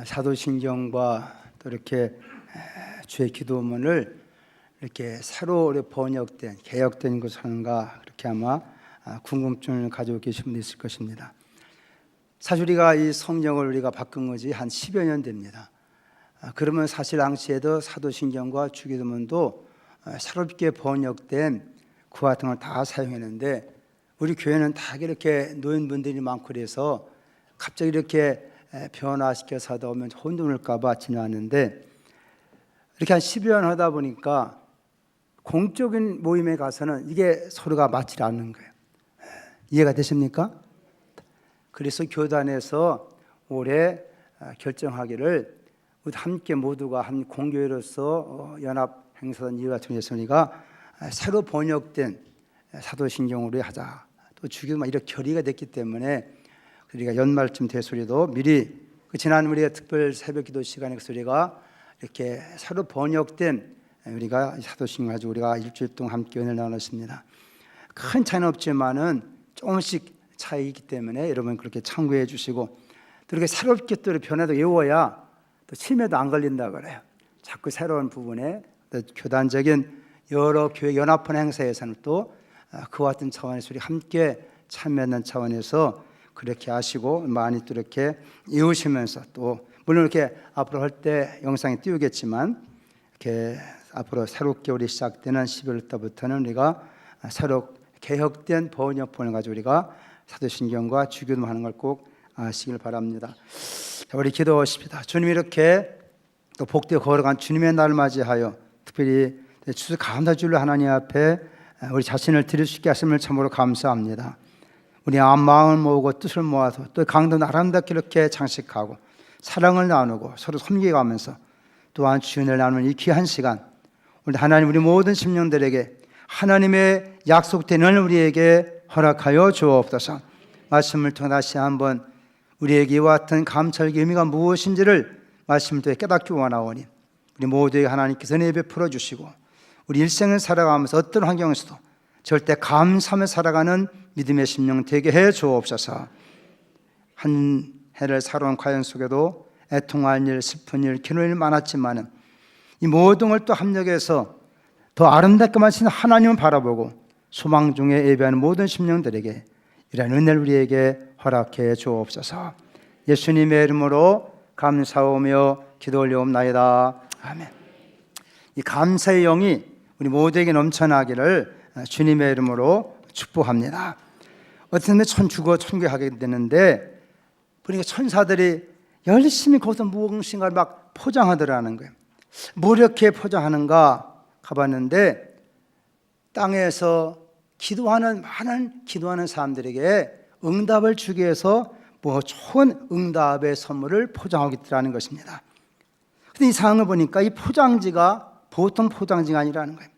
사도신경과 또 이렇게 주의 기도문을 이렇게 새로 번역된 개혁된 것을 하는가 그렇게 아마 궁금증을 가지고 계신 분도 있을 것입니다. 사실 우리가 이 성경을 우리가 바꾼 것이 한 10여 년 됩니다. 그러면 사실 당시에도 사도신경과 주기도문도 새롭게 번역된 그와 같은 걸 다 사용했는데 우리 교회는 다 이렇게 노인분들이 많고 그래서 갑자기 이렇게 변화시켜서 하다 보면 혼돈을까 봐 지나왔는데 이렇게 한 10여 년 하다 보니까 공적인 모임에 가서는 이게 서로가 맞지 않는 거예요. 이해가 되십니까? 그래서 교단에서 올해 결정하기를 우리 함께 모두가 한 공교회로서 연합 행사단 이와 통해서 우리가 새로 번역된 사도신경으로 하자. 또 주기도만 이렇게 결의가 됐기 때문에 우리가 연말쯤 돼서 우리도 미리 지난 우리의 특별 새벽기도 시간에 우리가 이렇게 새로 번역된 우리가 사도신경 가지고 우리가 일주일 동안 함께 은혜를 나눴습니다. 큰 차이는 없지만은 조금씩 차이이기 때문에 여러분 그렇게 참고해 주시고 또 이렇게 새롭게 또 변화도 외워야 또 치매도 안 걸린다 그래요. 자꾸 새로운 부분에 또 교단적인 여러 교회 연합원 행사에서는 또 그와 같은 차원에서 우리 함께 참여하는 차원에서 그렇게 하시고 많이 또 이렇게 이으시면서 또 물론 이렇게 앞으로 할 때 영상에 띄우겠지만 이렇게 앞으로 새롭게 우리 시작되는 12월 달부터는 우리가 새로 개혁된 번역본을 가지고 우리가 사도신경과 주기도문 하는 걸 꼭 아시길 바랍니다. 자, 우리 기도하십시다. 주님 이렇게 또 복되어 걸어간 주님의 날 맞이하여 특별히 추수 감사주일로 하나님 앞에 우리 자신을 드릴 수 있게 하심을 참으로 감사합니다. 우리 마음을 모으고 뜻을 모아서 또 강도 아름답게 이렇게 장식하고 사랑을 나누고 서로 섬기가면서 또한 주연을 나누는 이 귀한 시간 우리 하나님 우리 모든 심령들에게 하나님의 약속된 은혜를 우리에게 허락하여 주옵소서. 말씀을 통해 다시 한번 우리에게 이와 같은 감찰의 의미가 무엇인지를 말씀을 통해 깨닫기 원하오니 우리 모두에게 하나님께서 은혜 베풀어 주시고 우리 일생을 살아가면서 어떤 환경에서도 절대 감사하며 살아가는 믿음의 심령 되게 해 주옵소서. 한 해를 살아온 과연 속에도 애통할 일, 슬픈 일, 기도할 일 많았지만은 이 모든 걸 또 합력해서 더 아름답게 만드신 하나님을 바라보고 소망 중에 예배하는 모든 심령들에게 이런 은혜를 우리에게 허락해 주옵소서. 예수님의 이름으로 감사하며 기도 올려옵나이다. 아멘. 이 감사의 영이 우리 모두에게 넘쳐나기를 주님의 이름으로 축복합니다. 어떤 때 천주교 하게 되는데 그러니까 천사들이 열심히 거기서 무엇인가를 막 포장하더라는 거예요. 뭐 이렇게 포장하는가 가봤는데 땅에서 많은 기도하는 사람들에게 응답을 주기 위해서 뭐 좋은 응답의 선물을 포장하고 있더라는 것입니다. 근데 이 상황을 보니까 이 포장지가 보통 포장지가 아니라는 거예요.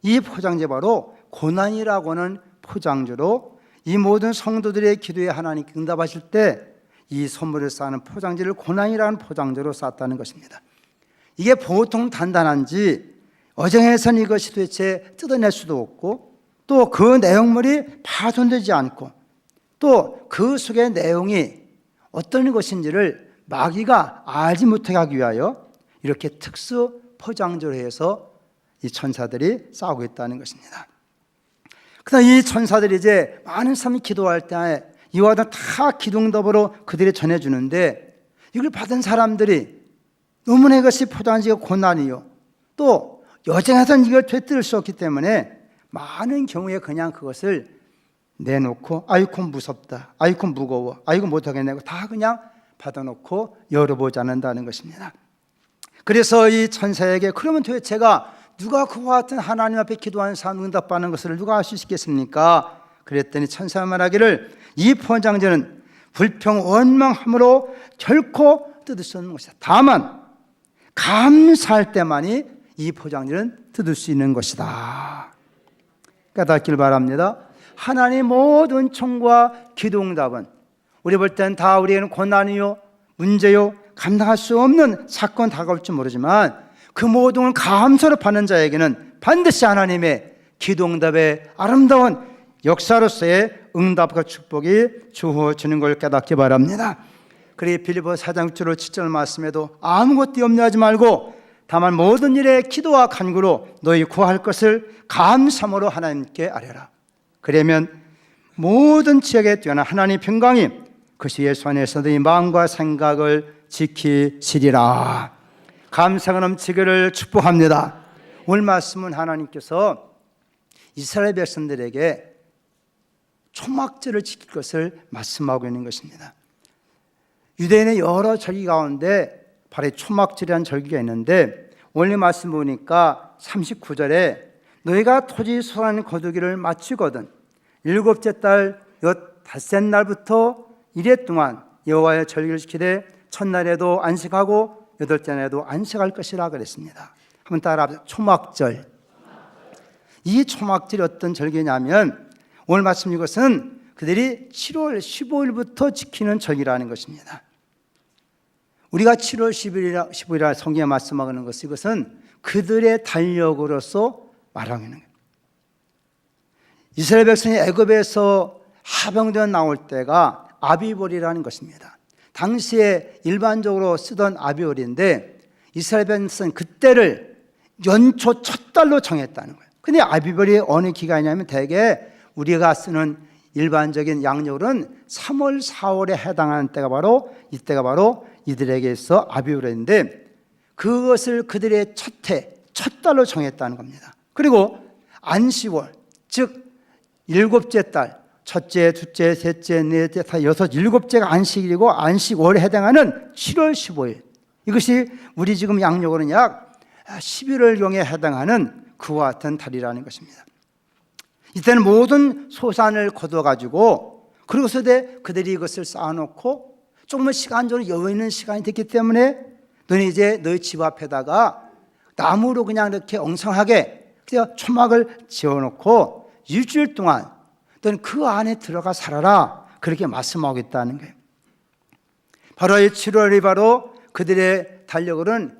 이 포장지 바로 고난이라고 하는 포장지로 이 모든 성도들의 기도에 하나님께 응답하실 때 이 선물을 쌓는 포장지를 고난이라는 포장지로 쌓았다는 것입니다. 이게 보통 단단한지 어정해서는 이것이 도대체 뜯어낼 수도 없고 또 그 내용물이 파손되지 않고 또 그 속의 내용이 어떤 것인지를 마귀가 알지 못하게 하기 위하여 이렇게 특수 포장지로 해서 이 천사들이 싸우고 있다는 것입니다. 그러나 이 천사들이 이제 많은 사람이 기도할 때 이와 같은 다 기도응답으로 그들이 전해주는데 이걸 받은 사람들이 너무나 이것이 포장지가 고난이요 또 여정에서는 이걸 되뜨릴 수 없기 때문에 많은 경우에 그냥 그것을 내놓고 아이고 무섭다, 아이고 무거워, 아이고 못하겠네 다 그냥 받아놓고 열어보지 않는다는 것입니다. 그래서 이 천사에게 그러면 도대체가 누가 그와 같은 하나님 앞에 기도하는 사람 응답받는 것을 누가 알 수 있겠습니까? 그랬더니 천사가 말하기를 이 포장지는 불평 원망함으로 결코 뜯을 수 없는 것이다. 다만 감사할 때만이 이 포장지는 뜯을 수 있는 것이다. 깨닫길 바랍니다. 하나님 모든 청과 기도응답은 우리 볼 땐 다 우리에게는 고난이요 문제요 감당할 수 없는 사건 다가올 줄 모르지만 그 모든 걸 감사로 받는 자에게는 반드시 하나님의 기도응답의 아름다운 역사로서의 응답과 축복이 주어지는 걸 깨닫기 바랍니다. 그래 빌립보 4장 6절 7절 말씀에도 아무것도 염려하지 말고 다만 모든 일에 기도와 간구로 너희 구할 것을 감사함으로 하나님께 아뢰라. 그러면 모든 지역에 뛰어난 하나님의 평강이 그리스도 예수 안에서 너희 마음과 생각을 지키시리라. 감사가 넘치기를 축복합니다. 오늘 말씀은 하나님께서 이스라엘 백성들에게 초막절을 지킬 것을 말씀하고 있는 것입니다. 유대인의 여러 절기 가운데 바로 초막절이라는 절기가 있는데 오늘 말씀 보니까 39절에 너희가 토지 소란 거두기를 마치거든 일곱째 달 엿5째 날부터 이래 동안 여호와의 절기를 지키되 첫날에도 안식하고 여덟째 날에도 안식할 것이라 그랬습니다. 한번 따라합시다. 초막절. 이 초막절이 어떤 절기냐면 오늘 말씀 이것은 그들이 7월 15일부터 지키는 절기라는 것입니다. 우리가 7월 15일이라 성경에 말씀하는 것은 이것은 그들의 달력으로서 말하는 거예요. 이스라엘 백성이 애굽에서 하병되어 나올 때가 아비월이라는 것입니다. 당시에 일반적으로 쓰던 아비월인데 이스라엘 백성은 그때를 연초 첫 달로 정했다는 거예요. 근데 아비월이 어느 기간이냐면 대개 우리가 쓰는 일반적인 양력으로는 3월, 4월에 해당하는 때가 바로 이때가 바로 이들에게서 아비월인데 그것을 그들의 첫 달로 정했다는 겁니다. 그리고 안식월, 즉 일곱째 달, 첫째, 둘째, 셋째, 넷째, 다 여섯, 일곱째가 안식일이고 안식월에 해당하는 7월 15일. 이것이 우리 지금 양력으로는 약 11월경에 해당하는 그와 같은 달이라는 것입니다. 이때는 모든 소산을 거둬가지고 그러고서 그들이 이것을 쌓아놓고 조금은 시간적으로 여유 있는 시간이 됐기 때문에 너희 이제 너희 집 앞에다가 나무로 그냥 이렇게 엉성하게 초막을 지어놓고 일주일 동안 너는 그 안에 들어가 살아라. 그렇게 말씀하고 있다는 거예요. 바로 이 7월이 바로 그들의 달력으로는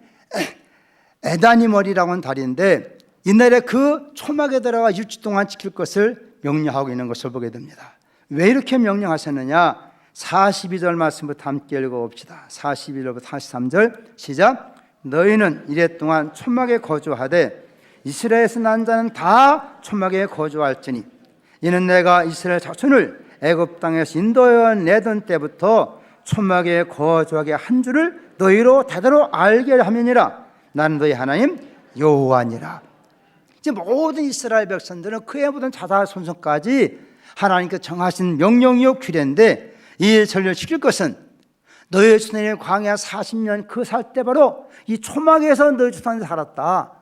에다니멀이라고 하는 달인데 이날에 그 초막에 들어가 일주일 동안 지킬 것을 명령하고 있는 것을 보게 됩니다. 왜 이렇게 명령하셨느냐? 42절 말씀부터 함께 읽어봅시다. 41절부터 43절 시작. 너희는 이래 동안 초막에 거주하되 이스라엘에서 난 자는 다 초막에 거주할지니 이는 내가 이스라엘 자손을 애굽 땅에서 인도하여 내던 때부터 초막에 거주하게 한 줄을 너희로 대대로 알게 함이니라. 나는 너희 하나님 여호와니라. 이제 모든 이스라엘 백성들은 그의 모든 자손까지 하나님께서 정하신 명령이요 규례인데 이 절기를 지킬 것은 너희 조상의 광야 40년 그 살 때 바로 이 초막에서 너희 조상이 살았다.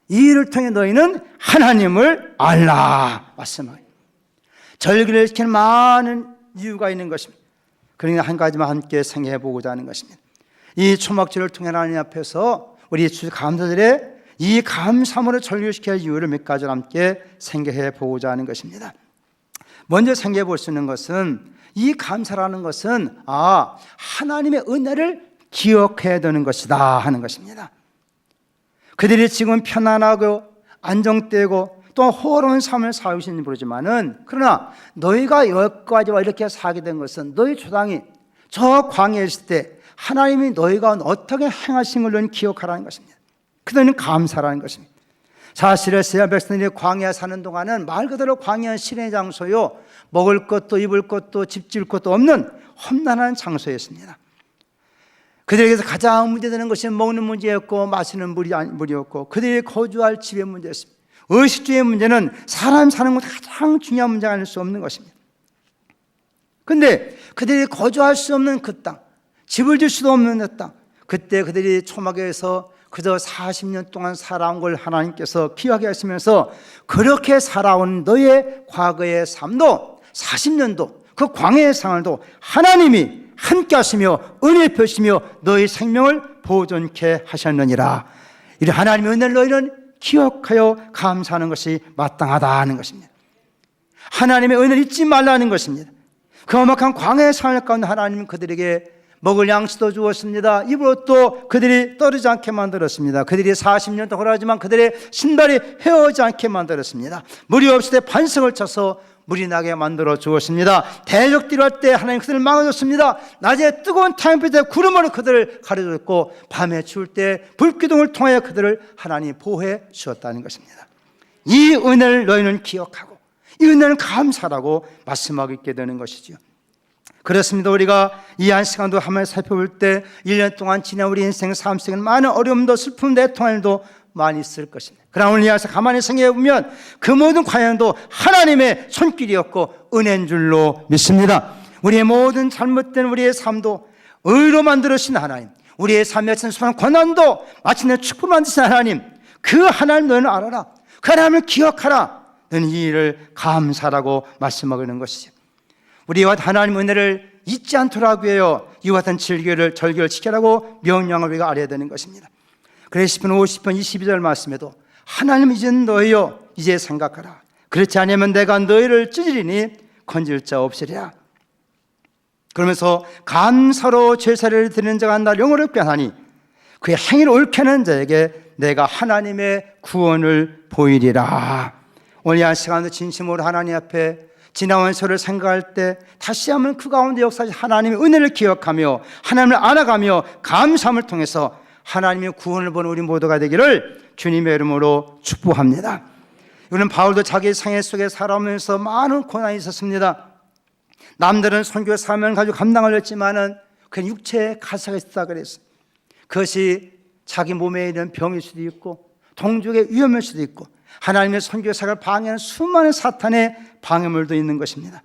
이 일을 통해 너희는 하나님을 알라 말씀합니다. 절기를 지키는 많은 이유가 있는 것입니다. 그러니까 한 가지만 함께 생각해 보고자 하는 것입니다. 이 초막절을 통해 하나님 앞에서 우리 주 감사절에 이 감사함으로 절기를 지켜야 할 이유를 몇 가지를 함께 생각해 보고자 하는 것입니다. 먼저 생각해 볼 수 있는 것은 이 감사라는 것은 하나님의 은혜를 기억해야 되는 것이다 하는 것입니다. 그들이 지금 편안하고 안정되고 또 호로운 삶을 살고 모르지만은 그러나 너희가 여기까지 이렇게 살게 된 것은 너희 조상이 저 광야에 있을 때 하나님이 너희가 어떻게 행하신 걸 너희는 기억하라는 것입니다. 그들은 감사라는 것입니다. 사실 이스라엘 백성들이 광야에 사는 동안은 말 그대로 광야는 신의 장소요 먹을 것도 입을 것도 집 지을 것도 없는 험난한 장소였습니다. 그들에게서 가장 문제되는 것이 먹는 문제였고 마시는 물이었고 그들이 거주할 집의 문제였습니다. 의식주의 문제는 사람 사는 것이 가장 중요한 문제가 아닐 수 없는 것입니다. 그런데 그들이 거주할 수 없는 그 땅, 집을 질 수도 없는 그 땅, 그때 그들이 초막에서 그저 40년 동안 살아온 걸 하나님께서 기억하게 하시면서 그렇게 살아온 너의 과거의 삶도 40년도 그 광야의 생활도 하나님이 함께 하시며 은혜 펴시며 너희 생명을 보존케 하셨느니라. 이 하나님의 은혜를 너희는 기억하여 감사하는 것이 마땅하다는 것입니다. 하나님의 은혜를 잊지 말라는 것입니다. 그 험악한 광야의 생활 가운데 하나님은 그들에게 먹을 양식도 주었습니다. 입을 옷도 그들이 떨어지지 않게 만들었습니다. 그들이 40년 동안 하지만 그들의 신발이 헤어지지 않게 만들었습니다. 물이 없을 때 반석을 쳐서 물이 나게 만들어 주었습니다. 대적들이 올 때 하나님 그들을 막아줬습니다. 낮에 뜨거운 태양빛에 구름으로 그들을 가려줬고 밤에 추울 때 불기둥을 통하여 그들을 하나님이 보호해 주었다는 것입니다. 이 은혜를 너희는 기억하고 이 은혜는 감사라고 말씀하고 있게 되는 것이죠. 그렇습니다. 우리가 이 한 시간도 한번 살펴볼 때 1년 동안 지난 우리 인생 삶 속에는 많은 어려움도 슬픔도 애통함도 많이 있을 것입니다. 그러나 오늘 이와서 가만히 생각해 보면 그 모든 과연도 하나님의 손길이었고 은혜인 줄로 믿습니다. 우리의 모든 잘못된 우리의 삶도 의로 만들으신 하나님, 우리의 삶에 선수한 고난도 마침내 축복 만드신 하나님, 그 하나님 너는 알아라, 그 하나님을 기억하라, 너는 이 일을 감사라고 말씀하고 있는 것이죠. 우리와 하나님 은혜를 잊지 않도록 하기 위하여 이와 같은 절기를 지켜라고 명령을 우리가 알아야 되는 것입니다. 그래서 10편 50편 22절 말씀에도 하나님 이제는 너희여 이제 생각하라, 그렇지 않으면 내가 너희를 찢으리니 건질 자 없으리라. 그러면서 감사로 제사를 드리는 자가 날 영원롭게 하나니 그의 행위를 옳게 하는 자에게 내가 하나님의 구원을 보이리라. 오늘 이 한 시간도 진심으로 하나님 앞에 지나온 세월을 생각할 때 다시 한번 그 가운데 역사하신 하나님의 은혜를 기억하며 하나님을 알아가며 감사함을 통해서 하나님의 구원을 보는 우리 모두가 되기를 주님의 이름으로 축복합니다. 이는 바울도 자기 생애 속에 살아오면서 많은 고난이 있었습니다. 남들은 선교 사명을 가지고 감당하려 했지만은 그냥 육체에 가사가 있었다 그랬어요. 그것이 자기 몸에 있는 병일 수도 있고 동족의 위험일 수도 있고 하나님의 선교사를 방해하는 수많은 사탄의 방해물도 있는 것입니다.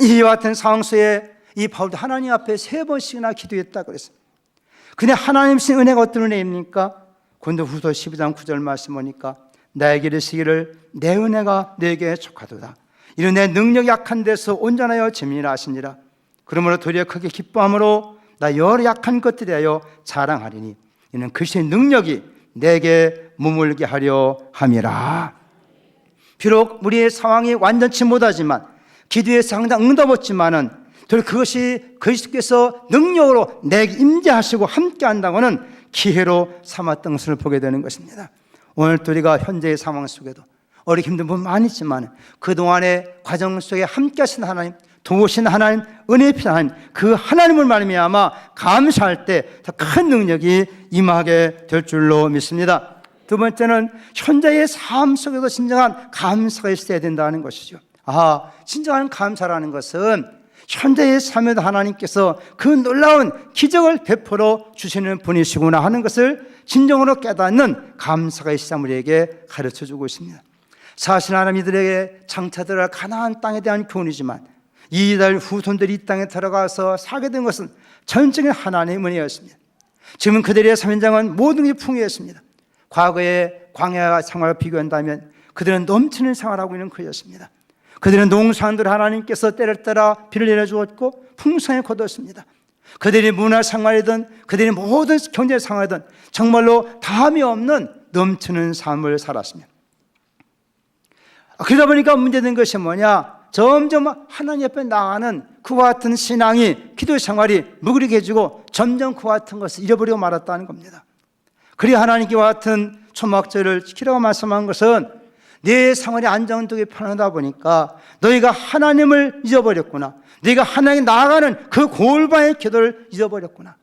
이와 같은 상황 속에 이 바울도 하나님 앞에 3번씩이나 기도했다 그랬어요. 근데 하나님 신 은혜가 어떤 은혜입니까? 고린도후서 12장 9절 말씀 보니까 나에게 이르시기를 내 은혜가 내게 족하도다. 이는 내 능력이 약한 데서 온전하여 재미있나 하시니라. 그러므로 도리어 크게 기뻐함으로 나 여러 약한 것들에 하여 자랑하리니 이는 그리스도의 능력이 내게 머물게 하려 함이라. 비록 우리의 상황이 완전치 못하지만 기도에 상당 응답했지만은 그것이 그리스도께서 능력으로 내게 임재하시고 함께 한다고는 기회로 삼았던 것을 보게 되는 것입니다. 오늘 또 우리가 현재의 상황 속에도 어렵게 힘든 부분 많이 있지만 그동안의 과정 속에 함께 하신 하나님, 도우신 하나님, 은혜의 하나님, 그 하나님을 말미암아 감사할 때 더 큰 능력이 임하게 될 줄로 믿습니다. 두 번째는 현재의 삶 속에도 진정한 감사가 있어야 된다는 것이죠. 진정한 감사라는 것은 현재의 삶에도 하나님께서 그 놀라운 기적을 베풀어 주시는 분이시구나 하는 것을 진정으로 깨닫는 감사가 이 시간 우리에게 가르쳐주고 있습니다. 사실 하나님 이들에게 장차 들어갈 가나안 땅에 대한 교훈이지만 이들 후손들이 이 땅에 들어가서 살게 된 것은 전적인 하나님의 은혜였습니다. 지금 그들의 삶장은 모든 게 풍요했습니다. 과거의 광야 생활과 비교한다면 그들은 넘치는 생활을 하고 있는 그였습니다. 그들은 농산들 하나님께서 때를 따라 비를 내려주었고 풍성히 거두었습니다. 그들의 문화 생활이든 그들의 모든 경제 생활이든 정말로 다함이 없는 넘치는 삶을 살았습니다. 그러다 보니까 문제된 것이 뭐냐? 점점 하나님 앞에 나가는 그와 같은 신앙이, 기도 생활이 무기력해지고 점점 그와 같은 것을 잃어버리고 말았다는 겁니다. 그리고 하나님과 같은 초막절을 지키라고 말씀한 것은 내 생활이 안정되게 편하다 보니까 너희가 하나님을 잊어버렸구나, 너희가 하나님 나아가는 그 골방의 기도를 잊어버렸구나.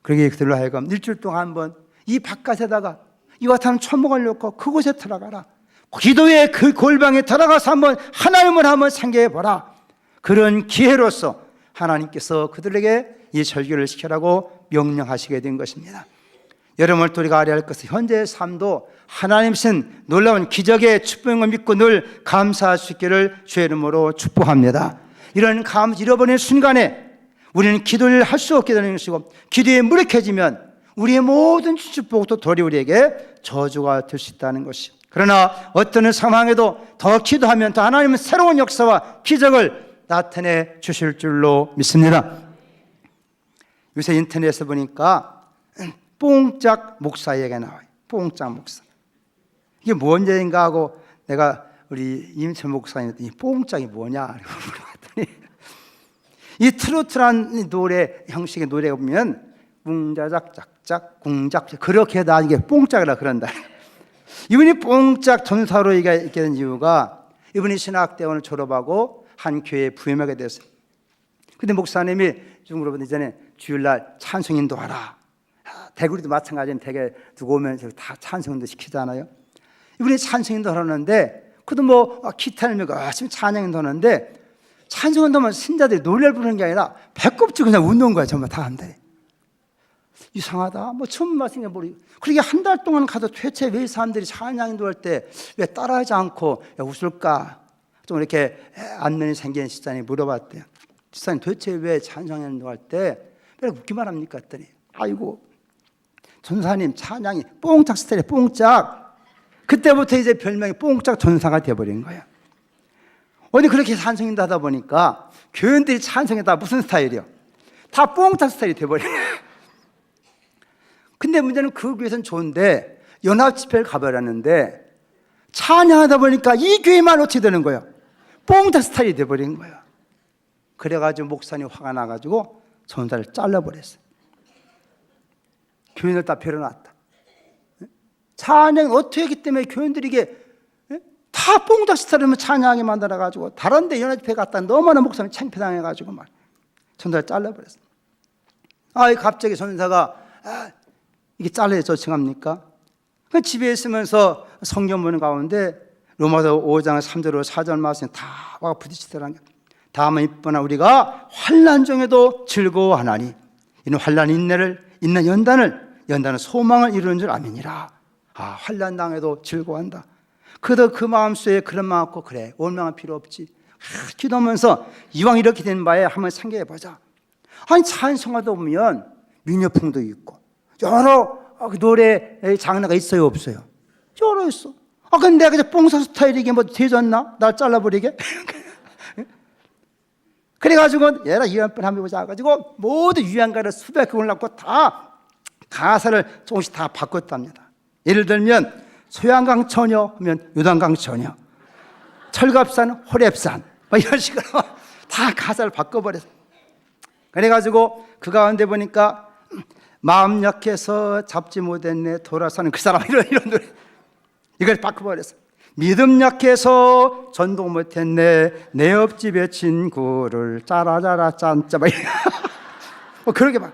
그러게 그들로 하여금 일주일 동안 한번 이 바깥에다가 이와 같은 초목을 놓고 그곳에 들어가라, 기도의 그 골방에 들어가서 한번 하나님을 한번 생각해보라. 그런 기회로서 하나님께서 그들에게 이 절기를 지키라고 명령하시게 된 것입니다. 여러분, 우리가 알아야 할 것은 현재의 삶도 하나님신 놀라운 기적의 축복을 믿고 늘 감사할 수 있기를 주의 이름으로 축복합니다. 이런 잃어버린 순간에 우리는 기도를 할 수 없게 되는 것이고, 기도에 무력해지면 우리의 모든 축복도 도리 우리에게 저주가 될 수 있다는 것이. 그러나 어떤 상황에도 더 기도하면 더 하나님은 새로운 역사와 기적을 나타내 주실 줄로 믿습니다. 요새 인터넷에 보니까 뽕짝 목사 얘기가 나와요. 뽕짝 목사. 이게 뭔 얘기인가 하고 내가 우리 임철 목사님한테 이 뽕짝이 뭐냐 물어봤더니 이 트로트란 노래 형식의 노래가 보면 웅자작 짝짝 공작 그렇게 나 이게 뽕짝이라 그런다. 이분이 뽕짝 전사로 있게 된 이유가 이분이 신학대원을 졸업하고 한 교회에 부임하게 됐어요. 근데 목사님이 좀 물어보니 전에 주일날 찬송인도 하라. 대구리도 마찬가지는 대개 두고 오면 다 찬송인도 시키잖아요. 이분이 찬송인도 하라는데 그도 뭐 기타를 메고 열심히 찬양인도 하는데 찬송인도 하면 신자들이 노래를 부르는 게 아니라 배꼽지 그냥 웃는 거야. 정말 다 한데 이상하다. 뭐 처음 말씀해 보리. 그러게 한 달 동안 가도 도대체 왜 사람들이 찬양인도 할 때 왜 따라하지 않고 웃을까? 좀 이렇게 안면이 생긴 시장이 물어봤대요. 집사님 도대체 왜 찬양인도 할 때 왜 웃기만 합니까? 했더니 아이고 전사님 찬양이 뽕짝 스타일이에요. 뽕짝. 그때부터 이제 별명이 뽕짝 전사가 되어버린 거예요. 어디 그렇게 찬송인도 하다 보니까 교인들이 찬송이 다 무슨 스타일이요? 다 뽕짝 스타일이 되어버린 거예요. 근데 문제는 그 교회에서는 좋은데 연합 집회를 가버렸는데 찬양하다 보니까 이 교회만 어떻게 되는 거예요? 뽕짝 스타일이 되어버린 거예요. 그래가지고 목사님이 화가 나가지고 전사를 잘라버렸어요. 교인들 다 베려놨다. 찬양 어떻게 했기 때문에 교인들이 이게 다 뽕짝 스타일이면 찬양하게 만들어가지고 다른 데 연합집회 갔다 너무나 목사님이 창피당해가지고 막 전사를 잘라버렸어요. 갑자기 전사가 이게 잘라야 저칭합니까? 그 집에 있으면서 성경 보는 가운데 로마서 5장 3절로 4절 말씀 다 와 부딪히더라는 게 다만 이쁘나 우리가 환난 중에도 즐거워하나니 이는 환난 인내를 있는 연단은 소망을 이루는 줄 아미니라. 환난 당해도 즐거워한다. 그도 그 마음속에 그런 마음 갖고 그래 원망할 필요 없지. 기도하면서 이왕 이렇게 된 바에 한번 생각해 보자. 아니 찬송하다 보면 민요풍도 있고 여러 노래 장르가 있어요 없어요? 여러 있어. 근데 내가 이제 뽕사 스타일이게 뭐 되졌나? 날 잘라버리게? 그래가지고 얘라 유연편 한번 보자 가지고 모두 유연가를 수백 곡을 낳고 다 가사를 조금씩 다 바꿨답니다. 예를 들면 소양강 처녀 하면 요단강 처녀, 철갑산 호랩산 뭐 이런 식으로 다 가사를 바꿔버렸어. 그래가지고 그 가운데 보니까 마음 약해서 잡지 못했네 돌아서는 그 사람 이런 노래 이걸 바꿔버렸어. 믿음 약해서 전도 못했네 내 옆집의 친구를 짜라짜라 짠짜 뭐 그렇게 막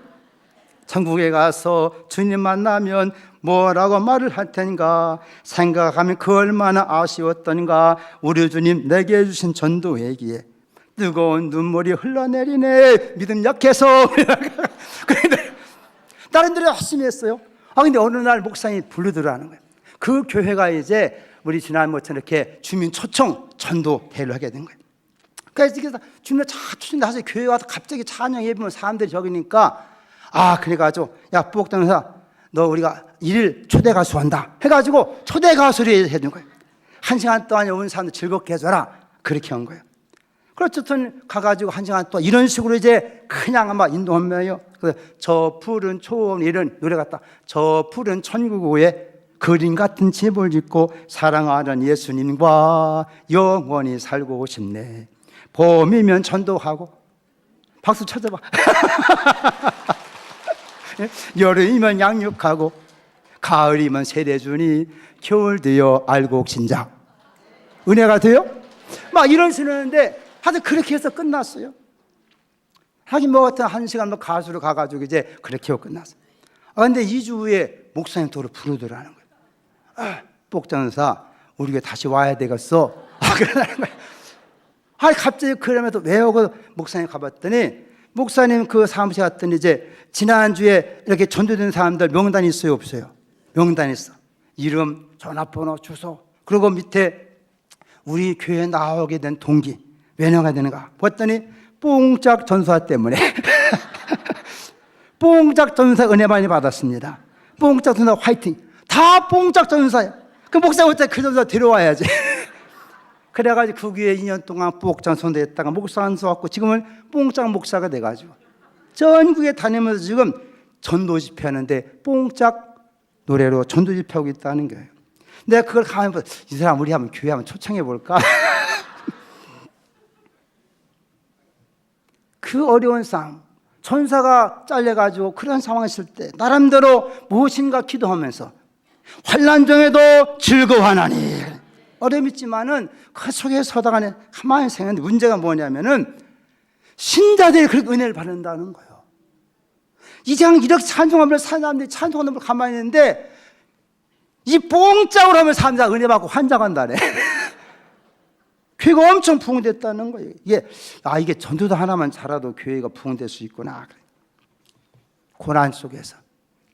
천국에 가서 주님 만나면 뭐라고 말을 할 텐가 생각하면 그 얼마나 아쉬웠던가 우리 주님 내게 해주신 전도 얘기에 뜨거운 눈물이 흘러내리네 믿음 약해서 그런데 다른 데를 열심히 했어요. 근데 어느 날 목사님이 부르더라는 거예요. 그 교회가 이제 우리 지난번처럼 이렇게 주민 초청 전도 대회를 하게 된 거예요. 그래서 주민을 초청 나서 교회 와서 갑자기 찬양 예배면 사람들이 적으니까 그래가지고 야 부엌장사 너 우리가 일일 초대 가수 한다 해가지고 초대 가수를 해준 거예요. 1시간 동안 온 사람들 즐겁게 해줘라 그렇게 한 거예요. 그래서 가가지고 1시간 동안 이런 식으로 이제 그냥 아마 인도하면요. 저 푸른 초원 이런 노래 같다. 저 푸른 천국에 그림 같은 집을 짓고 사랑하는 예수님과 영원히 살고 싶네. 봄이면 전도하고 박수 쳐줘봐. 여름이면 양육하고 가을이면 세대주니 겨울 되어 알곡 신장 은혜가 돼요? 막 이런 신었는데 하여튼 그렇게 해서 끝났어요. 하긴 뭐 같은 1시간 뭐 가수로 가가지고 이제 그렇게 하고 끝났어요. 근데 2주 후에 목사님 도로 부르더라는 거예요. 복장사 우리 교회 다시 와야 되겠어. 그러는 거예요. 갑자기 그러면서 왜 하고 목사님 가봤더니 목사님 그 사무실 갔더니 이제 지난주에 이렇게 전도된 사람들 명단이 있어요 없어요? 명단이 있어. 이름, 전화번호, 주소 그리고 밑에 우리 교회에 나오게 된 동기 왜 나가야 되는가 봤더니 뽕짝 전사 때문에 뽕짝 전사 은혜 많이 받았습니다. 뽕짝 전사 화이팅. 다 뽕짝 전사예요. 그 목사가 어차피 그 전사 데려와야지. 그래가지고 그 교회 2년 동안 뽕짝 선대했다가 목사 안 써갖고 지금은 뽕짝 목사가 돼가지고 전국에 다니면서 지금 전도 집회하는데 뽕짝 노래로 전도 집회하고 있다는 거예요. 내가 그걸 가면 이 사람 우리 한번 교회 한번 초청해 볼까? 그 어려운 상황, 전사가 잘려가지고 그런 상황이 있을 때 나름대로 무엇인가 기도하면서 환난 중에도 즐거워하나니 어려움이 있지만은 그 속에 서다가 가만히 생각하는데 문제가 뭐냐면은 신자들이 그렇게 은혜를 받는다는 거예요. 이장 이렇게 찬송하면서 사람들이 찬송하면서 가만히 있는데 이 뽕짝으로 하면 사람들이 은혜 받고 환장한다네. 교회가 엄청 부흥됐다는 거예요. 이게 전도도 하나만 잘해도 교회가 부흥될 수 있구나. 고난 속에서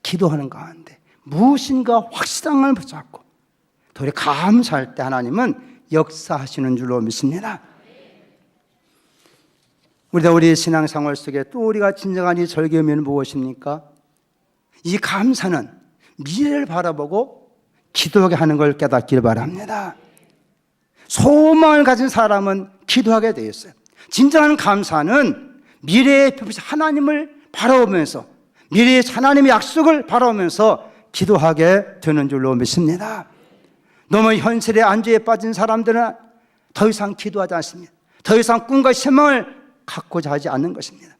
기도하는 가운데 무엇인가 확실한 걸 붙잡고 도리 감사할 때 하나님은 역사하시는 줄로 믿습니다. 우리의 신앙생활 속에 또 우리가 진정한 이 절개의 의미는 무엇입니까? 이 감사는 미래를 바라보고 기도하게 하는 걸 깨닫길 바랍니다. 소망을 가진 사람은 기도하게 되어 있어요. 진정한 감사는 미래의 하나님을 바라보면서 미래의 하나님의 약속을 바라보면서 기도하게 되는 줄로 믿습니다. 너무 현실의 안주에 빠진 사람들은 더 이상 기도하지 않습니다. 더 이상 꿈과 희망을 갖고자 하지 않는 것입니다.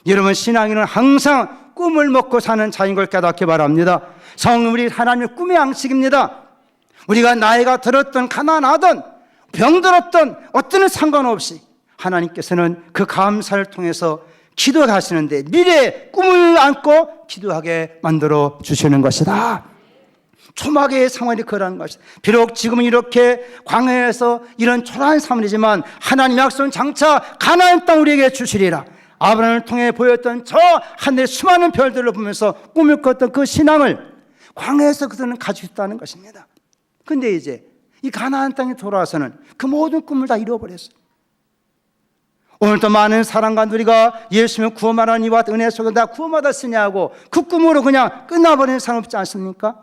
여러분, 신앙인은 항상 꿈을 먹고 사는 자인 걸 깨닫기 바랍니다. 성은 우리 하나님의 꿈의 양식입니다. 우리가 나이가 들었던 가난하던 병들었던 어떤 상관없이 하나님께서는 그 감사를 통해서 기도하게 하시는데 미래의 꿈을 안고 기도하게 만들어 주시는 것이다. 초막의 상황이 그러한 것이다. 비록 지금은 이렇게 광야에서 이런 초라한 삶이지만 하나님의 약속은 장차 가나안 땅 우리에게 주시리라. 아브라함을 통해 보였던 저 하늘의 수많은 별들을 보면서 꿈을 꿨던 그 신앙을 광야에서 그들은 가지고 있다는 것입니다. 근데 이제 이 가나안 땅에 돌아와서는 그 모든 꿈을 다 잃어버렸어요. 오늘도 많은 사랑과 누리가 예수님을 구원하는 이와 은혜 속에 다 구원받았으냐고 그 꿈으로 그냥 끝나버리는 사람 없지 않습니까?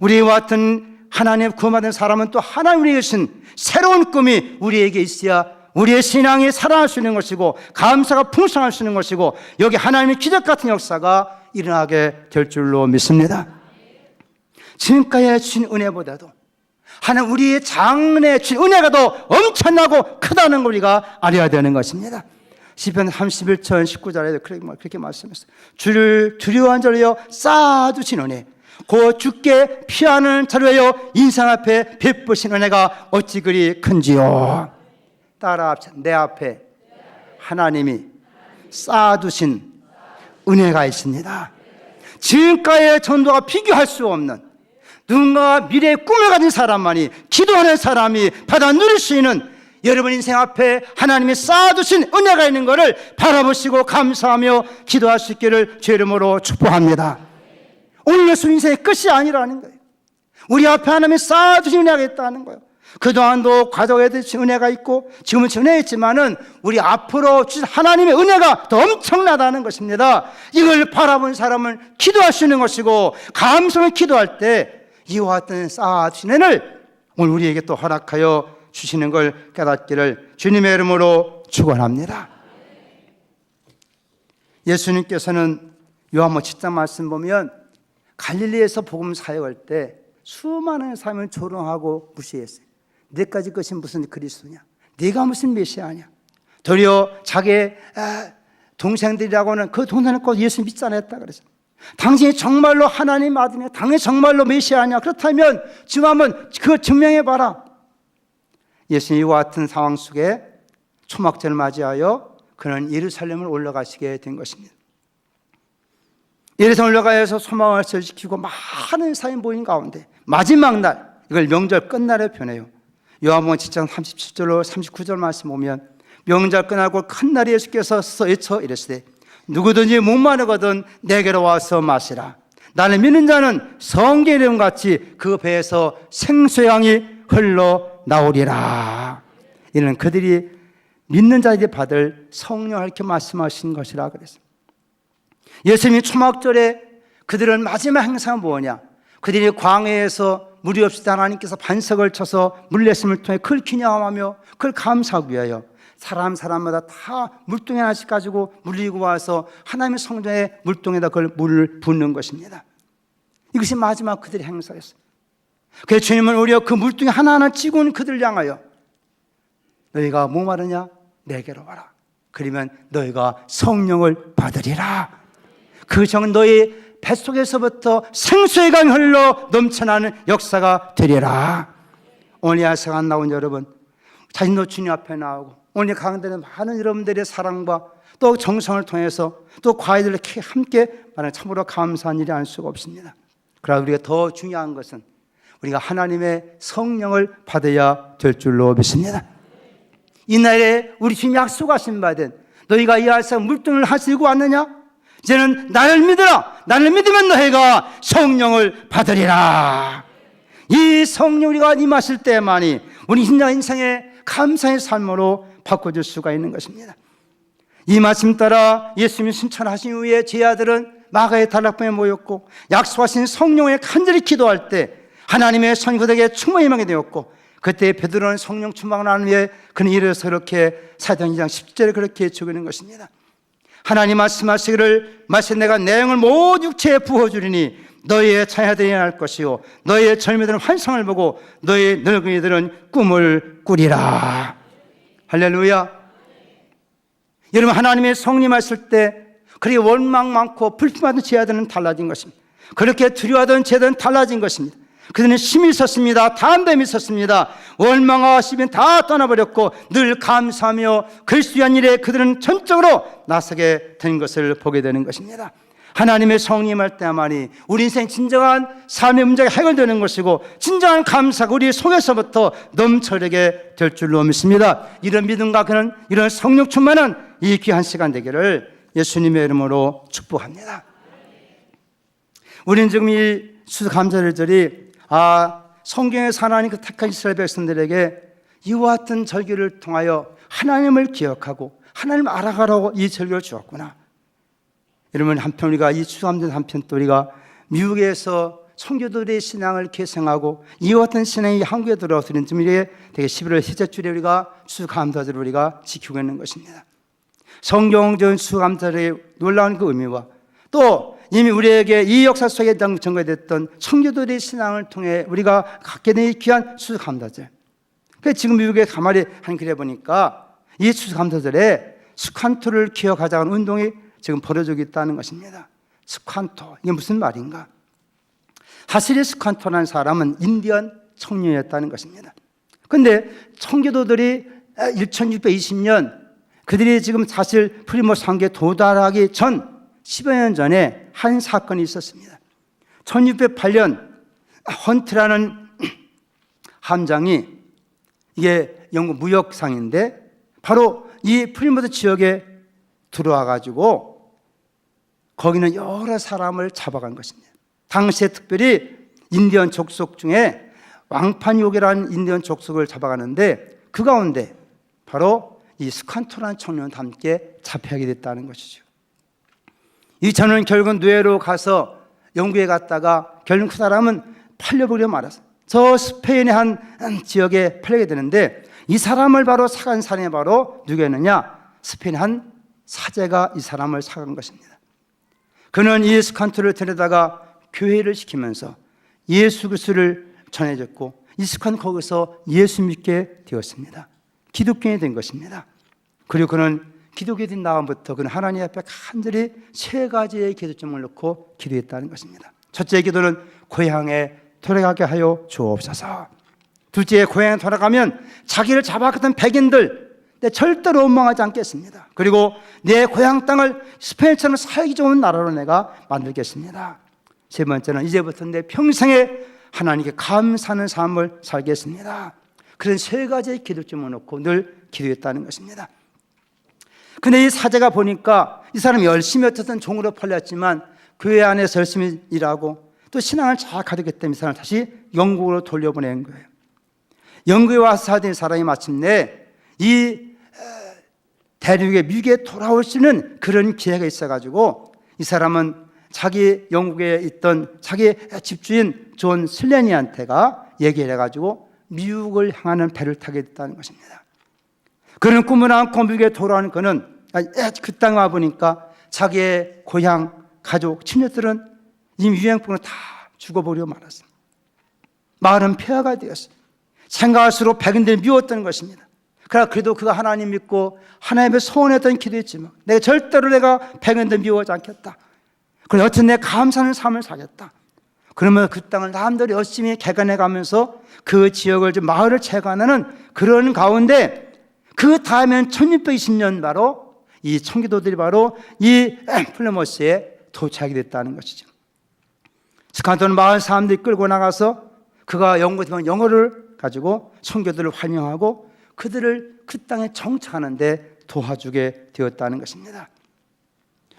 우리와 같은 하나님 구원받은 사람은 또 하나님이 주신 새로운 꿈이 우리에게 있어야 우리의 신앙이 살아날 수 있는 것이고 감사가 풍성할 수 있는 것이고 여기 하나님의 기적 같은 역사가 일어나게 될 줄로 믿습니다. 지금까지 주신 은혜보다도 하나님 우리의 장래 주신 은혜가 더 엄청나고 크다는 걸 우리가 알아야 되는 것입니다. 시편 31편 19절에 그렇게 말씀했어요. 주를 두려워한 자로여 쌓아두신 은혜 곧 주께 피하는 자로여 인상 앞에 베푸신 은혜가 어찌 그리 큰지요. 따라 합시다. 내 앞에 하나님이 쌓아두신 은혜가 있습니다. 지금까지의 전도가 비교할 수 없는 누군가 미래의 꿈을 가진 사람만이 기도하는 사람이 받아 누릴 수 있는 여러분 인생 앞에 하나님이 쌓아두신 은혜가 있는 것을 바라보시고 감사하며 기도할 수 있기를 주의 이름으로 축복합니다. 오늘 예수 인생의 끝이 아니라는 거예요. 우리 앞에 하나님이 쌓아두신 은혜가 있다는 거예요. 그동안도 과거에 주신 은혜가 있고 지금은 은혜가 있지만은 우리 앞으로 주신 하나님의 은혜가 더 엄청나다는 것입니다. 이걸 바라본 사람은 기도할 수 있는 것이고 감사하며 기도할 때 이와 같은 쌓아두신 은혜를 오늘 우리에게 또 허락하여 주시는 걸 깨닫기를 주님의 이름으로 축원합니다. 예수님께서는 요한복음 7장 말씀 보면 갈릴리에서 복음 사역할 때 수많은 사람을 조롱하고 무시했어요. 내까지 것이 무슨 그리스도냐? 네가 무슨 메시아냐? 도리어 자기의 동생들이라고는 그 동생을 꼭 예수 믿지 않았다 그랬어요. 당신이 정말로 하나님 아들이냐? 당신이 정말로 메시아냐? 그렇다면 지금 한번 그거 증명해봐라. 예수님이 이와 같은 상황 속에 초막절을 맞이하여 그는 예루살렘을 올라가시게 된 것입니다. 예루살렘 올라가서 소망을 지키고 많은 사인 모인 가운데 마지막 날, 이걸 명절 끝날에 표현해요. 요한복음 7장 37절로 39절 말씀 보면 명절 끝나고 큰 날에 예수께서 외쳐 이르시되 누구든지 목마르거든 내게로 와서 마시라. 나를 믿는 자는 성경의 이름같이 그 배에서 생수의 강이 흘러나오리라. 이는 그들이 믿는 자에게 받을 성령을 이렇게 말씀하신 것이라 그랬습니다. 예수님이 초막절에 그들은 마지막 행사가 뭐냐? 그들이 광야에서 물이 없을 때 하나님께서 반석을 쳐서 물레심을 통해 그걸 기념하며 그걸 감사하기 위하여 사람마다 다 물동이 하나씩 가지고 물리고 와서 하나님의 성전의 물동에다 그걸 물을 붓는 것입니다. 이것이 마지막 그들의 행사였어요. 그래서 주님은 오히려 그 물동이 하나하나 찌고는 그들을 향하여 너희가 목마르냐? 내게로 와라. 그러면 너희가 성령을 받으리라. 그 정은 너희 뱃속에서부터 생수의 강이 흘러 넘쳐나는 역사가 되리라. 오늘 야사가 나온 여러분, 자신도 주님 앞에 나오고 오늘 강단에 많은 여러분들의 사랑과 또 정성을 통해서 또 과외들을 함께 말하는 참으로 감사한 일이 아닐 수가 없습니다. 그러나 우리가 더 중요한 것은 우리가 하나님의 성령을 받아야 될 줄로 믿습니다. 이날에 우리 주님 약속하신 바된 너희가 이 아사 물등을 하시고 왔느냐? 이제는 나를 믿으라. 나를 믿으면 너희가 성령을 받으리라. 이 성령 우리가 임하실 때만이 우리 인생의 감사의 삶으로 바꿔줄 수가 있는 것입니다. 이 말씀 따라 예수님이 승천하신 후에 제 아들은 마가의 다락방에 모였고 약속하신 성령에 간절히 기도할 때 하나님의 성령에게 충만히 임하게 되었고 그때 베드로는 성령 충만을 한 후에 그는 일어서 그렇게 사도행 2장 10절에 그렇게 적는 것입니다. 하나님 말씀하시기를 마치 내가 내 영을 모든 육체에 부어주리니 너희의 자녀들이 일어날 것이요 너희의 젊은이들은 환상을 보고 너희의 늙은이들은 꿈을 꾸리라. 할렐루야. 여러분, 하나님의 성령 하실 때 그렇게 원망 많고 불평하던 제 아들은 달라진 것입니다. 그렇게 두려워하던 제 아들은 달라진 것입니다. 그들은 힘이 있었습니다. 담대함이 있었습니다. 원망하시면 다 떠나버렸고 늘 감사하며 그리스도 한 일에 그들은 전적으로 나서게 된 것을 보게 되는 것입니다. 하나님의 성령 할 때만이 우리 인생 진정한 삶의 문제가 해결되는 것이고 진정한 감사가 우리 속에서부터 넘쳐나게 될 줄로 믿습니다. 이런 믿음과 그는 이런 성령 충만한 이 귀한 시간 되기를 예수님의 이름으로 축복합니다. 우리는 지금 이 수감사절이 성경에서 하나님 그 택한 이스라엘 백성들에게 이와 같은 절기를 통하여 하나님을 기억하고 하나님을 알아가라고 이 절기를 주었구나. 여러분, 한편 우리가 이 추수감사절 한편 또 우리가 미국에서 선교도들의 신앙을 계승하고 이와 같은 신앙이 한국에 들어와서 이게 되게 11월 셋째 주에 우리가 추수감사절을 우리가 지키고 있는 것입니다. 성경적인 추수감사절의 놀라운 그 의미와 또 이미 우리에게 이 역사 속에 전개됐던 선교도들의 신앙을 통해 우리가 갖게 된 귀한 추수감사절. 그래서 지금 미국에 가만히 한 글에 보니까 이 추수감사절에 스칸토를 기억하자는 운동이 지금 벌어지고 있다는 것입니다. 스칸토, 이게 무슨 말인가? 하시리 스칸토라는 사람은 인디언 청년이었다는 것입니다. 그런데 청교도들이 1620년 그들이 지금 사실 프리모스 한계에 도달하기 전 10여 년 전에 한 사건이 있었습니다. 1608년 헌트라는 함장이, 이게 영국 무역상인데 바로 이 프리모스 지역에 들어와 가지고 거기는 여러 사람을 잡아간 것입니다. 당시에 특별히 인디언 족속 중에 왕판욕이라는 인디언 족속을 잡아가는데 그 가운데 바로 이 스칸토라는 청년과 함께 잡혀가게 됐다는 것이죠. 이 청년은 결국은 노예로 가서 영국에 갔다가 결국 그 사람은 팔려버려 말았어요. 저 스페인의 한 지역에 팔리게 되는데 이 사람을 바로 사간 사람이 바로 누구였느냐? 스페인 한 사제가 이 사람을 사간 것입니다. 그는 이 스칸토를 데려다가 교회를 시키면서 예수 그리스도를 전해줬고 이 스칸토는 거기서 예수 믿게 되었습니다. 기독교인이 된 것입니다. 그리고 그는 기독교에 된 다음부터 그는 하나님 앞에 간절히 세 가지의 기도점을 놓고 기도했다는 것입니다. 첫째 기도는 고향에 돌아가게 하여 주옵소서. 둘째, 고향에 돌아가면 자기를 잡아갔던 백인들 절대로 원망하지 않겠습니다. 그리고 내 고향 땅을 스페인처럼 살기 좋은 나라로 내가 만들겠습니다. 세 번째는 이제부터 내 평생에 하나님께 감사하는 삶을 살겠습니다. 그런 세 가지의 기도점을 놓고 늘 기도했다는 것입니다. 근데 이 사제가 보니까 이 사람이 열심히 어쨌든 종으로 팔렸지만 교회 안에서 열심히 일하고 또 신앙을 잘 가졌기 때문에 이 사람을 다시 영국으로 돌려보낸 거예요. 영국에 와서 살던 사람이 마침내 이 대륙의 미국에 돌아올 수 있는 그런 기회가 있어가지고 이 사람은 자기 영국에 있던 자기 집주인 존 슬레니한테가 얘기를 해가지고 미국을 향하는 배를 타게 됐다는 것입니다. 그는 꿈을 안고 미국에 돌아오는 그는 그 땅에 와보니까 자기의 고향, 가족, 친척들은 이미 유행병으로 다 죽어버리고 말았습니다. 마을은 폐허가 되었습니다. 생각할수록 백인들이 미웠던 것입니다. 그러나 그래도 그가 하나님 믿고 하나님의 소원했던 기도했지만 내가 절대로 백인들 미워하지 않겠다. 그래서 어쨌든 내가 감사하는 삶을 살겠다. 그러면 그 땅을 남들이 열심히 개간해 가면서 그 지역을 좀 마을을 재건하는 그런 가운데 그 다음엔 1620년 바로 이 청교도들이 바로 이 플리머스에 도착이 됐다는 것이죠. 스칸토는 마을 사람들이 끌고 나가서 그가 영어를 가지고 청교도를 환영하고 그들을 그 땅에 정착하는데 도와주게 되었다는 것입니다.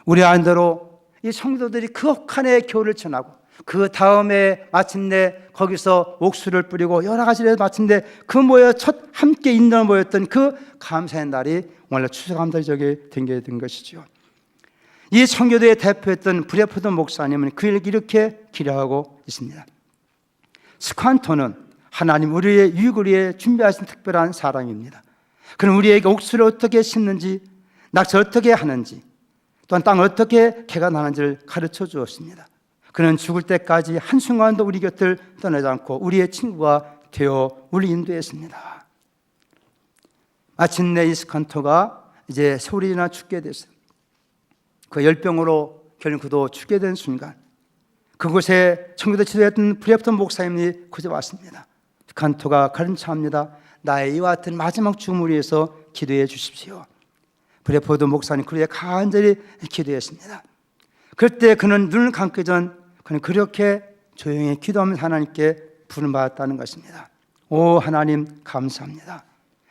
우리 안대로 이 청교도들이 그 혹한의 교를 전하고 그 다음에 마침내 거기서 옥수를 뿌리고 여러 가지를 마침내 그 모여 첫 함께 인도를 모였던 그 감사의 날이 오늘 추수감사절이 저게 된 것이죠. 이 청교도의 대표였던 브레포드 목사님은 그 일 이렇게 기록하고 있습니다. 스칸토는 하나님 우리의 유익을 위해 준비하신 특별한 사람입니다. 그럼 우리에게 옥수를 어떻게 심는지, 낙서를 어떻게 하는지, 또한 땅을 어떻게 개간하는지를 가르쳐 주었습니다. 그는 죽을 때까지 한순간도 우리 곁을 떠나지 않고 우리의 친구가 되어 우리 인도했습니다. 마침내 이 스칸토가 이제 세월이 지나 죽게 됐어요. 그 열병으로 결국 그도 죽게 된 순간 그곳에 청교도 지도했던 브레프턴 목사님이 그저 왔습니다. 스칸토가 가르쳐합니다. 나의 이와 같은 마지막 죽음을 위해서 기도해 주십시오. 브레포드 목사님 그에 간절히 기도했습니다. 그때 그는 눈을 감기 전 그는 그렇게 조용히 기도하면서 하나님께 부름받았다는 것입니다. 오 하나님 감사합니다.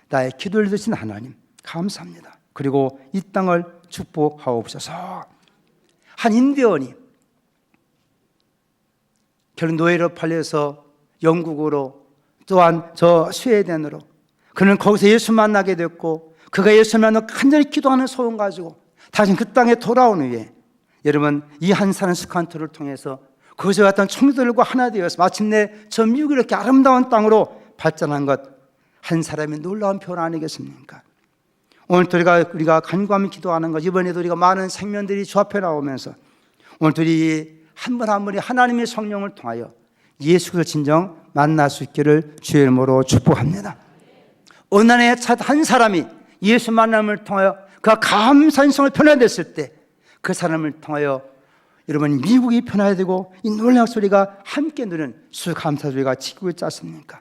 나의 기도를 들으신 하나님 감사합니다. 그리고 이 땅을 축복하옵소서. 한 인디언이 결국 노예로 팔려서 영국으로 또한 저 스웨덴으로 그는 거기서 예수 만나게 됐고 그가 예수 만나고 간절히 기도하는 소원 가지고 다시 그 땅에 돌아온 후에 여러분 이 한 사람 스칸토를 통해서 거기서 왔던 청교도들과 하나 되어서 마침내 저 미국이 이렇게 아름다운 땅으로 발전한 것 한 사람의 놀라운 표현 아니겠습니까? 오늘도 우리가 간구하며 기도하는 것 이번에도 우리가 많은 생명들이 조합해 나오면서 오늘도 우리 한 분 한 분이 하나님의 성령을 통하여 예수 그리스도를 진정 만날 수 있기를 주의 이름으로 축복합니다. 오늘의 한 사람이 예수 만남을 통하여 그가 감사의 성을 변화됐을 때 그 사람을 통하여 여러분 미국이 변화되고 이 놀라운 소리가 함께 누는 수감사 소리가 지키고 있지 않습니까?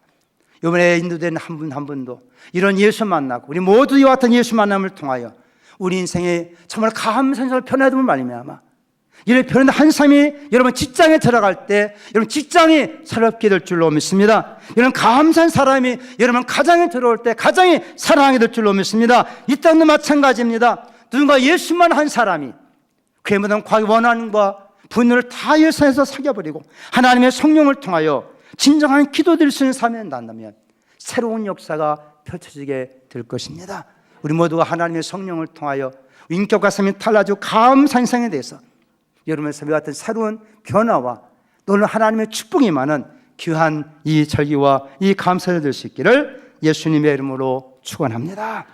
이번에 인도된 한 분 한 분도 이런 예수 만나고 우리 모두 이와 같은 예수 만남을 통하여 우리 인생에 정말 감사의 성을 변화됨을 말미암아 이를 변한 한 사람이 여러분 직장에 들어갈 때 여러분 직장이 새롭게 될 줄로 믿습니다. 여러분 감사한 사람이 여러분 가정에 들어올 때 가정이 사랑하게 될 줄로 믿습니다. 이 땅도 마찬가지입니다. 누군가 예수만 한 사람이 그의 모든 원한과 분노를 다 예수에서 사겨버리고 하나님의 성령을 통하여 진정한 기도드릴 수 있는 삶에 난다면 새로운 역사가 펼쳐지게 될 것입니다. 우리 모두가 하나님의 성령을 통하여 인격과 삶이 달라지고 감사한 인생에 대해서 여러분의 삶에 같은 새로운 변화와 또는 하나님의 축복이 많은 귀한 이 절기와 이 감사를 될 수 있기를 예수님의 이름으로 축원합니다.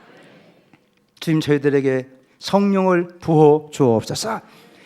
주님 저희들에게 성령을 부어 주옵소서.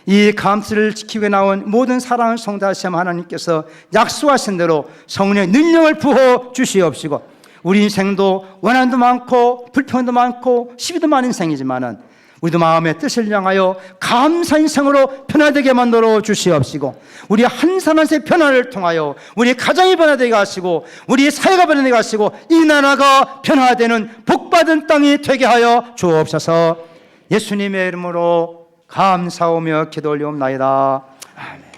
이 감사를 지키고 나온 모든 사랑을 성도하시면 하나님께서 약속하신 대로 성령의 능력을 부어 주시옵시고 우리 인생도 원한도 많고 불평도 많고 시비도 많은 인생이지만은 우리도 마음의 뜻을 향하여 감사의 인생으로 변화되게 만들어 주시옵시고 우리 한 사람의 변화를 통하여 우리 가정이 변화되게 하시고 우리 사회가 변화되게 하시고 이 나라가 변화되는 복받은 땅이 되게 하여 주옵소서. 예수님의 이름으로 감사하며 기도 올리옵나이다. 아멘.